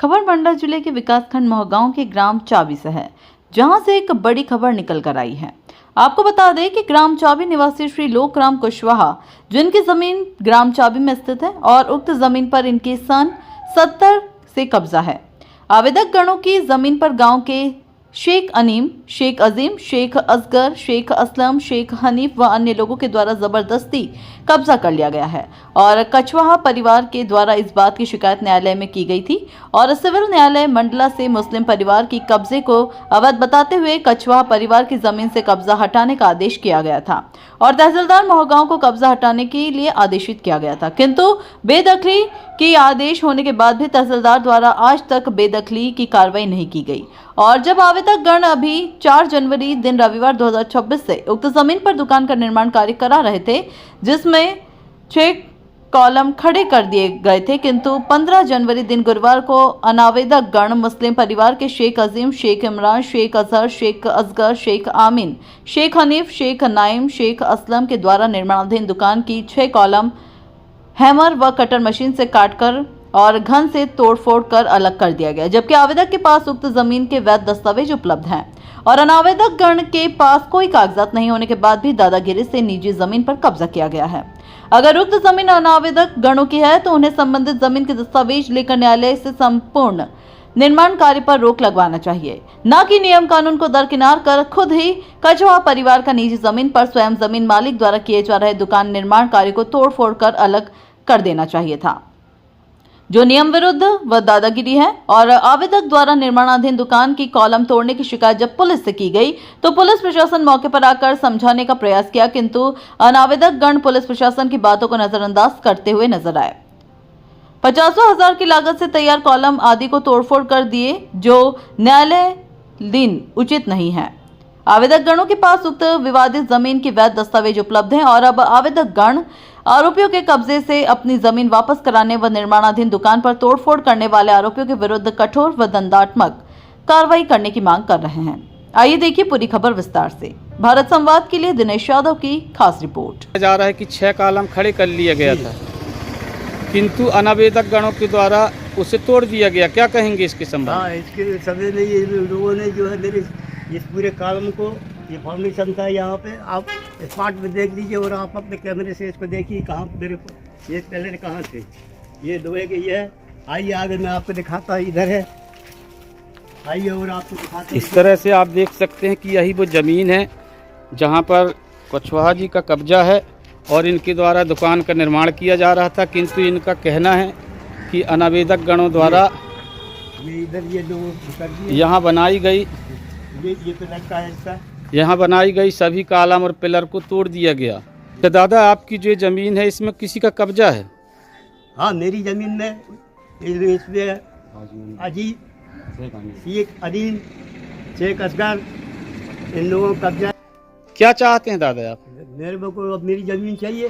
खबर मंडला जिले के विकासखंड मोहगांव के ग्राम चाबी से है, जहां से एक बड़ी खबर निकल कर आई है। आपको बता दें कि ग्राम चाबी निवासी श्री लोकराम कुशवाहा, जिनकी जमीन ग्राम चाबी में स्थित है और उक्त जमीन पर इनके सन 70 से कब्जा है। आवेदक गणों की जमीन पर गांव के शेख अनीम, शेख अजीम, शेख असगर, शेख असलम, शेख हनीफ व अन्य लोगों के द्वारा जबरदस्ती कब्जा कर लिया गया है और कछवाहा परिवार के द्वारा इस बात की शिकायत न्यायालय में की गई थी और सिविल न्यायालय मंडला से मुस्लिम परिवार की कब्जे को अवैध बताते हुए कछवाहा परिवार की जमीन से कब्जा हटाने का आदेश किया गया था और तहसीलदार मोहगांव को कब्जा हटाने के लिए आदेशित किया गया था, किंतु बेदखली की आदेश होने के बाद भी तहसीलदार द्वारा आज तक बेदखली की कार्रवाई नहीं की गई। और जब आवेदक गण अभी 4 जनवरी दिन रविवार 2024 से उक्त जमीन पर दुकान का निर्माण कार्य करा रहे थे, जिसमें 6 कॉलम खड़े कर दिए गए थे, किंतु 15 जनवरी दिन गुरुवार को अनावेदक गण मुस्लिम परिवार के शेख अजीम, शेख इमरान, शेख अजहर, शेख असगर, शेख आमीन, शेख हनीफ, शेख नाइम, शेख असलम के द्वारा निर्माणाधीन दुकान की 6 कॉलम हैमर व कटर मशीन से काटकर और घन से तोड़फोड़ कर अलग कर दिया गया, जबकि आवेदक के पास उक्त जमीन के वैध दस्तावेज उपलब्ध हैं और अनावेदक गण के पास कोई कागजात नहीं होने के बाद भी दादागिरी से निजी जमीन पर कब्जा किया गया है। अगर उक्त जमीन अनावेदक गणों की है तो उन्हें संबंधित जमीन के दस्तावेज लेकर न्यायालय से संपूर्ण निर्माण कार्य पर रोक लगवाना चाहिए, न कि नियम कानून को दरकिनार कर खुद ही कछवाहा परिवार का निजी जमीन पर स्वयं जमीन मालिक द्वारा किए जा रहे दुकान निर्माण कार्य को तोड़फोड़ कर अलग कर देना चाहिए था, जो नियम विरुद्ध व दादागिरी है। और आवेदक द्वारा निर्माणाधीन दुकान की कॉलम तोड़ने की शिकायत जब पुलिस से की गई तो पुलिस प्रशासन मौके पर आकर समझाने का प्रयास किया, किंतु अनावेदक गण पुलिस प्रशासन की बातों को नजरअंदाज करते हुए नजर आए। 50,000 की लागत से तैयार कॉलम आदि को तोड़फोड़ कर दिए, जो न्यायालयीन उचित नहीं है। आवेदक गणों के पास उक्त विवादित जमीन की वैध दस्तावेज उपलब्ध हैं और अब आवेदक गण आरोपियों के कब्जे से अपनी जमीन वापस कराने व निर्माणाधीन दुकान पर तोड़फोड़ करने वाले आरोपियों के विरुद्ध कठोर व दंडात्मक कार्रवाई करने की मांग कर रहे हैं। आइए देखिए पूरी खबर विस्तार से। भारत संवाद के लिए दिनेश यादव की खास रिपोर्ट। जा रहा है कि 6 कॉलम खड़े कर लिया गया था, किंतु अनावेदक गणों के द्वारा उसे तोड़ दिया गया। क्या कहेंगे इसके संबंध? हाँ, इसके समय में ये लोगों ने जो है मेरे इस पूरे कॉलम को, ये फाउंडेशन था यहाँ पे, आप स्मार्ट में देख लीजिए और आप अपने कैमरे से इसको देखिए कहाँ मेरे ये पिलर कहाँ थे, ये लोहे के ये है। आइए आगे मैं आपको दिखाता हूँ, इधर है, आइए और आपको दिखाते। इस तरह से आप देख सकते हैं कि यही वो ज़मीन है जहाँ पर कुशवाहा जी का कब्जा है और इनके द्वारा दुकान का निर्माण किया जा रहा था, किंतु इनका कहना है कि अनावेदक गणों द्वारा ये इधर ये लोग यहाँ बनाई गई, ये पिलर का है, इसका यहाँ बनाई गई सभी कॉलम और पिलर को तोड़ दिया गया। तो दादा, आपकी जो ज़मीन है इसमें किसी का कब्जा है? हाँ, मेरी ज़मीन में इसमें अजीब, शेख अदीम, शेख असगर, इन लोगों का कब्जा। क्या चाहते हैं दादा आप? मेरे को अब मेरी ज़मीन चाहिए।